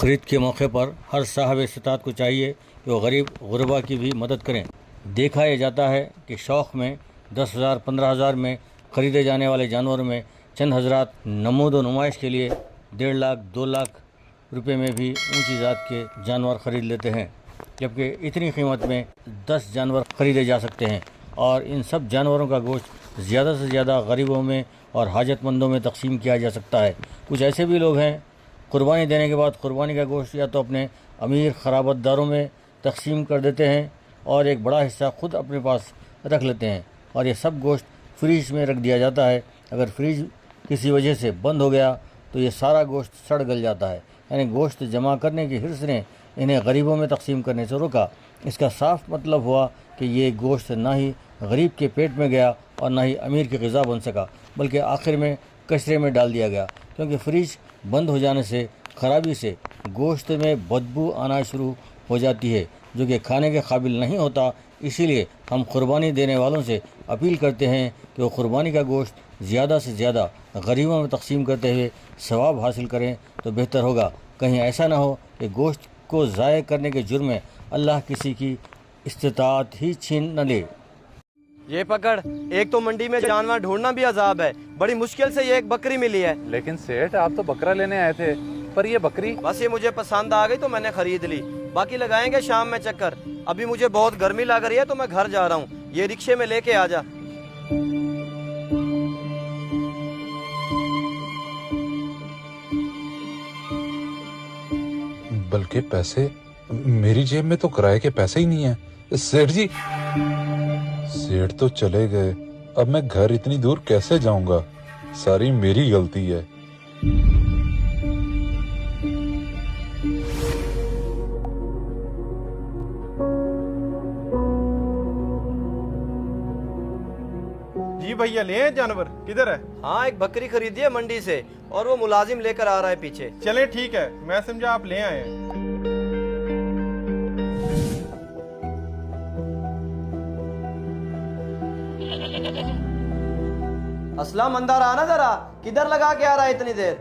बकरीद के मौके पर हर साहब इस्तात को चाहिए कि वो गरीब गुरबा की भी मदद करें। देखा यह जाता है कि शौक़ में 10,000 15,000 में ख़रीदे जाने वाले जानवरों में चंद हज़रात नमूद व नुमाइश के लिए 1.5 लाख 2 लाख रुपए में भी ऊंची ज़ात के जानवर ख़रीद लेते हैं, जबकि इतनी कीमत में 10 जानवर ख़रीदे जा सकते हैं और इन सब जानवरों का गोश्त ज़्यादा से ज़्यादा गरीबों में और हाजतमंदों में तकसीम किया जा सकता है। कुछ ऐसे भी लोग हैं कुर्बानी देने के बाद कुर्बानी का गोश्त या तो अपने अमीर खराबतदारों में तकसीम कर देते हैं और एक बड़ा हिस्सा खुद अपने पास रख लेते हैं और ये सब गोश्त फ्रीज में रख दिया जाता है। अगर फ्रीज किसी वजह से बंद हो गया तो ये सारा गोश्त सड़ गल जाता है। यानी गोश्त जमा करने की हिर्स ने इन्हें गरीबों में तकसीम करने से रोका। इसका साफ मतलब हुआ कि ये गोश्त ना ही गरीब के पेट में गया और ना ही अमीर की ग़िज़ा बन सका, बल्कि आखिर में कचरे में डाल दिया गया, क्योंकि फ्रिज बंद हो जाने से ख़राबी से गोश्त में बदबू आना शुरू हो जाती है, जो कि खाने के काबिल नहीं होता। इसीलिए हम कुर्बानी देने वालों से अपील करते हैं कि वो कुर्बानी का गोश्त ज़्यादा से ज़्यादा गरीबों में तकसीम करते हुए सवाब हासिल करें तो बेहतर होगा। कहीं ऐसा ना हो कि गोश्त को ज़ाय करने के जुर्म में अल्लाह किसी की इस्तिताअत ही छीन न ले। ये पकड़, एक तो मंडी में जानवर ढूंढना भी अजाब है, बड़ी मुश्किल से ये एक बकरी मिली है। लेकिन सेठ आप तो बकरा लेने आए थे, पर ये बकरी बस ये मुझे पसंद आ गई तो मैंने खरीद ली। बाकी लगाएंगे शाम में चक्कर। अभी मुझे बहुत गर्मी लग रही है तो मैं घर जा रहा हूँ। ये रिक्शे में लेके आ जा। बल्कि पैसे मेरी जेब में तो किराए के पैसे ही नहीं है। सेठ जी, सेठ तो चले गए, अब मैं घर इतनी दूर कैसे जाऊंगा? सारी मेरी गलती है। जी भैया, ले आए जानवर? किधर है? हाँ, एक बकरी खरीदी है मंडी से और वो मुलाजिम लेकर आ रहा है पीछे। चले ठीक है, मैं समझा आप ले आए हैं। असलम, अंदर आना जरा। किधर लगा के आ रहा है इतनी देर?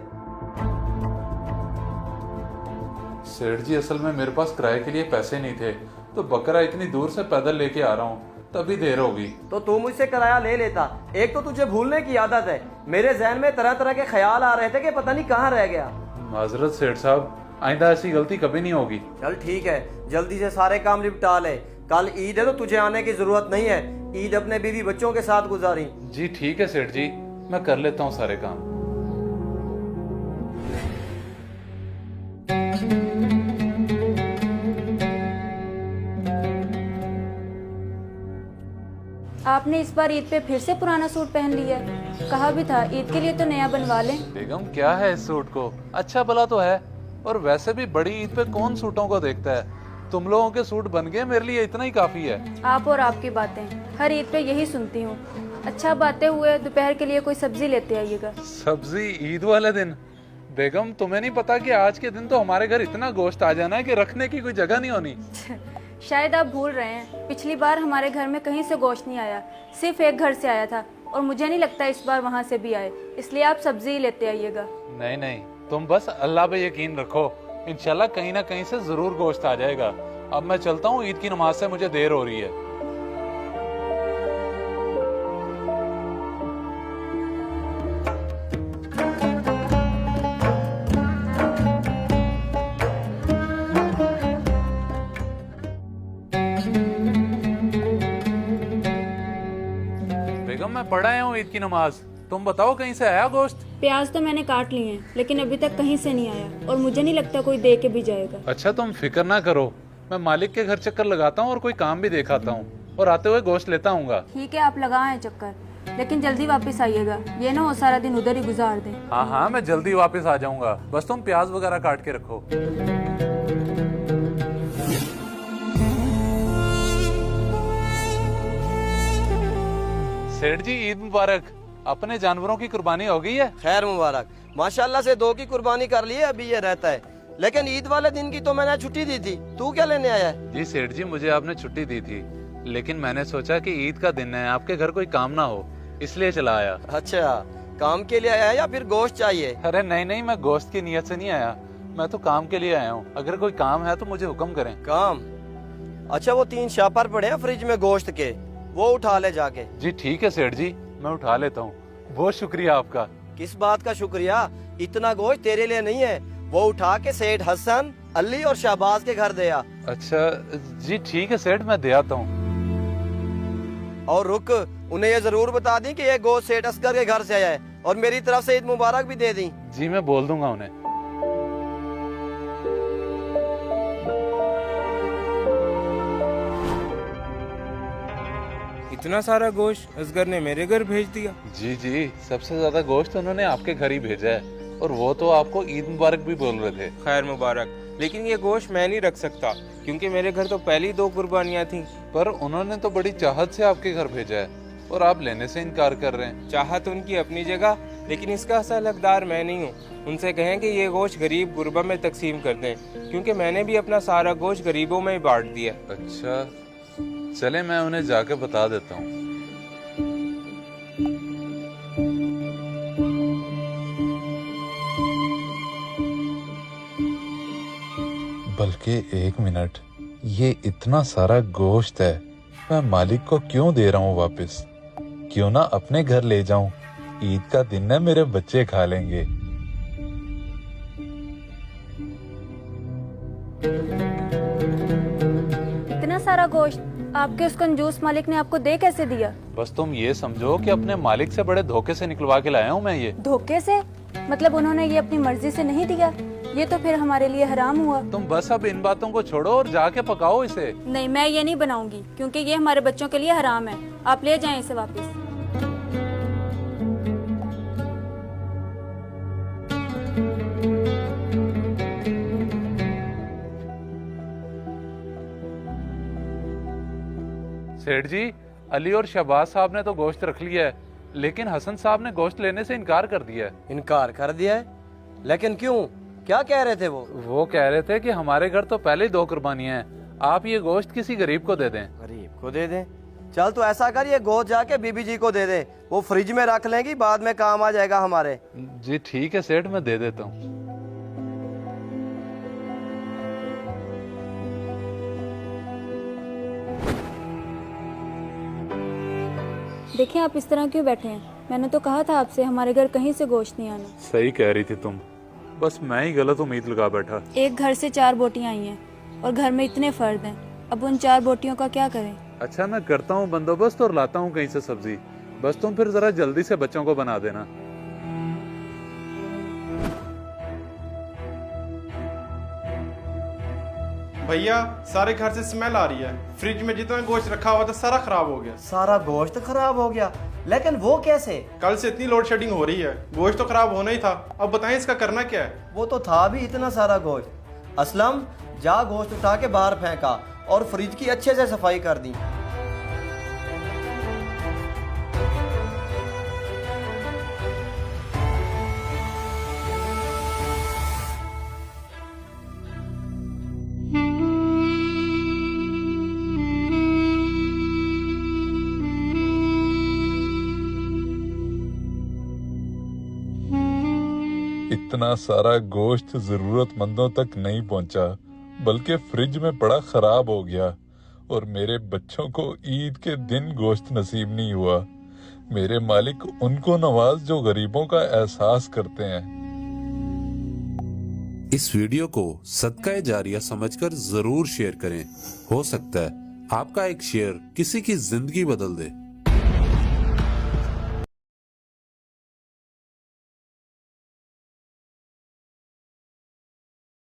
सेठ जी, असल में मेरे पास किराए के लिए पैसे नहीं थे, तो बकरा इतनी दूर से पैदल लेके आ रहा हूँ, तभी देर होगी। तो तू मुझसे किराया ले लेता। एक तो तुझे भूलने की आदत है। मेरे जहन में तरह तरह के ख्याल आ रहे थे कि पता नहीं कहाँ रह गया। माजरत सेठ साहब, आइंदा ऐसी गलती कभी नहीं होगी। चल ठीक है, जल्दी से सारे काम निपटा ले। कल ईद है तो तुझे आने की जरूरत नहीं है। ईद अपने बीवी बच्चों के साथ गुजारी। जी ठीक है सेठ जी, मैं कर लेता हूँ सारे काम। आपने इस बार ईद पे फिर से पुराना सूट पहन लिया है। कहा भी था ईद के लिए तो नया बनवा लें। बेगम, क्या है इस सूट को? अच्छा भला तो है, और वैसे भी बड़ी ईद पे कौन सूटों को देखता है? तुम लोगों के सूट बन गए, मेरे लिए इतना ही काफी है। आप और आपकी बातें हर ईद पे यही सुनती हूँ। अच्छा, बातें हुए, दोपहर के लिए कोई सब्जी लेते आइएगा। सब्जी ईद वाले दिन? बेगम, तुम्हें नहीं पता कि आज के दिन तो हमारे घर इतना गोश्त आ जाना है कि रखने की कोई जगह नहीं होनी। शायद आप भूल रहे हैं, पिछली बार हमारे घर में कहीं से गोश्त नहीं आया, सिर्फ एक घर से आया था, और मुझे नहीं लगता इस बार वहाँ से भी आए, इसलिए आप सब्जी ही लेते आइएगा। नहीं नहीं, तुम बस अल्लाह पे यकीन रखो, इंशाल्लाह कहीं ना कहीं से जरूर गोश्त आ जाएगा। अब मैं चलता हूँ, ईद की नमाज से मुझे देर हो रही है। बेगम, मैं पढ़ आया हूँ ईद की नमाज, तुम बताओ कहीं से आया गोश्त? प्याज तो मैंने काट लिए हैं, लेकिन अभी तक कहीं से नहीं आया, और मुझे नहीं लगता कोई दे के भी जाएगा। अच्छा, तुम फिक्र ना करो, मैं मालिक के घर चक्कर लगाता हूँ और कोई काम भी दिखाता हूँ, और आते हुए गोश्त लेता हूँगा। ठीक है, आप लगाएं चक्कर, लेकिन जल्दी वापस आइएगा, ये ना हो सारा दिन उधर ही गुजार दें। हाँ हाँ, मैं जल्दी वापस आ जाऊंगा, बस तुम प्याज वगैरह काट के रखो। सेठ जी, ईद मुबारक। अपने जानवरों की कुर्बानी हो गई है? खैर मुबारक। माशाल्लाह से 2 की कुर्बानी कर ली है, अभी ये रहता है। लेकिन ईद वाले दिन की तो मैंने छुट्टी दी थी। तू क्या लेने आया है? जी सेठ जी, मुझे आपने छुट्टी दी थी, लेकिन मैंने सोचा कि ईद का दिन है, आपके घर कोई काम ना हो, इसलिए चला आया। अच्छा, काम के लिए आया या फिर गोश्त चाहिए? अरे नहीं नहीं, मैं गोश्त की नियत से नहीं आया, मैं तो काम के लिए आया हूँ, अगर कोई काम है तो मुझे हुक्म करें। काम? अच्छा, वो 3 शापर पड़े हैं फ्रिज में गोश्त के, वो उठा ले जाके। जी ठीक है सेठ जी, मैं उठा लेता हूँ। बहुत शुक्रिया आपका। किस बात का शुक्रिया, इतना गोश्त तेरे लिए नहीं है, वो उठा के सेठ हसन, अली और शहबाज के घर दे आ। अच्छा जी ठीक है सेठ, मैं दे आता हूँ। और रुक, उन्हें ये जरूर बता दी कि ये गोश्त सेठ असगर के घर से आया है, और मेरी तरफ से ईद मुबारक भी दे दी। जी मैं बोल दूंगा उन्हें। इतना सारा गोश्त असगर ने मेरे घर भेज दिया। जी जी, सबसे ज्यादा गोश्त उन्होंने आपके घर ही भेजा है, और वो तो आपको ईद मुबारक भी बोल रहे थे। खैर मुबारक, लेकिन ये गोश्त मैं नहीं रख सकता क्योंकि मेरे घर तो पहली 2 कुर्बानियाँ थी। पर उन्होंने तो बड़ी चाहत से आपके घर भेजा है, और आप लेने से इनकार कर रहे हैं। चाहत उनकी अपनी जगह, लेकिन इसका असल हकदार मैं नहीं हूँ। उनसे कहें कि ये गोश्त गरीब गुरबा में तकसीम कर दें, क्योंकि मैंने भी अपना सारा गोश्त गरीबों में ही बांट दिया। अच्छा चले, मैं उन्हें जाके बता देता हूँ। बल्कि 1 मिनट, ये इतना सारा गोश्त है, मैं मालिक को क्यों दे रहा हूँ वापस? क्यों ना अपने घर ले जाऊं? ईद का दिन है, मेरे बच्चे खा लेंगे। इतना सारा गोश्त आपके उस कंजूस मालिक ने आपको दे कैसे दिया? बस तुम ये समझो कि अपने मालिक से बड़े धोखे से निकलवा के लाया हूँ मैं ये। धोखे से? मतलब उन्होंने ये अपनी मर्जी से नहीं दिया? ये तो फिर हमारे लिए हराम हुआ। तुम बस अब इन बातों को छोड़ो और जाके पकाओ इसे। नहीं, मैं ये नहीं बनाऊंगी क्योंकि ये हमारे बच्चों के लिए हराम है। आप ले जाएं इसे वापस। सेठ जी, अली और शहबाज साहब ने तो गोश्त रख लिया है, लेकिन हसन साहब ने गोश्त लेने से इनकार कर दिया है। इनकार कर दिया है? लेकिन क्यों, क्या कह रहे थे वो कह रहे थे कि हमारे घर तो पहले ही 2 कुर्बानियां हैं, आप ये गोश्त किसी गरीब को दे दें। गरीब को दे दें? चल तो ऐसा कर, ये गोश्त जाके बीबी जी को दे दे, वो फ्रिज में रख लेंगी, बाद में काम आ जाएगा हमारे। जी ठीक है सेठ, मैं दे देता हूँ। देखिए, आप इस तरह क्यों बैठे हैं? मैंने तो कहा था आपसे हमारे घर कहीं से गोश्त नहीं आना। सही कह रही थी तुम, बस मैं ही गलत उम्मीद लगा बैठा। एक घर से 4 बोटियां आई हैं और घर में इतने फर्द हैं, अब उन 4 बोटियों का क्या करें? अच्छा मैं करता हूँ बंदोबस्त और लाता हूँ कहीं से सब्जी, बस तुम फिर जरा जल्दी से बच्चों को बना देना। भैया सारे घर से स्मेल आ रही है, फ्रिज में जितना गोश्त रखा हुआ था सारा खराब हो गया। सारा गोश्त खराब हो गया? लेकिन वो कैसे? कल से इतनी लोड शेडिंग हो रही है, गोश्त तो खराब होना ही था, अब बताएं इसका करना क्या है? वो तो था भी इतना सारा गोश्त। असलम, जा गोश्त उठा के बाहर फेंका और फ्रिज की अच्छे से सफाई कर दी। इतना सारा गोश्त जरूरतमंदों तक नहीं पहुंचा, बल्कि फ्रिज में पड़ा खराब हो गया, और मेरे बच्चों को ईद के दिन गोश्त नसीब नहीं हुआ। मेरे मालिक उनको नवाज जो गरीबों का एहसास करते हैं। इस वीडियो को सदका जारिया समझकर जरूर शेयर करें। हो सकता है आपका एक शेयर किसी की जिंदगी बदल दे।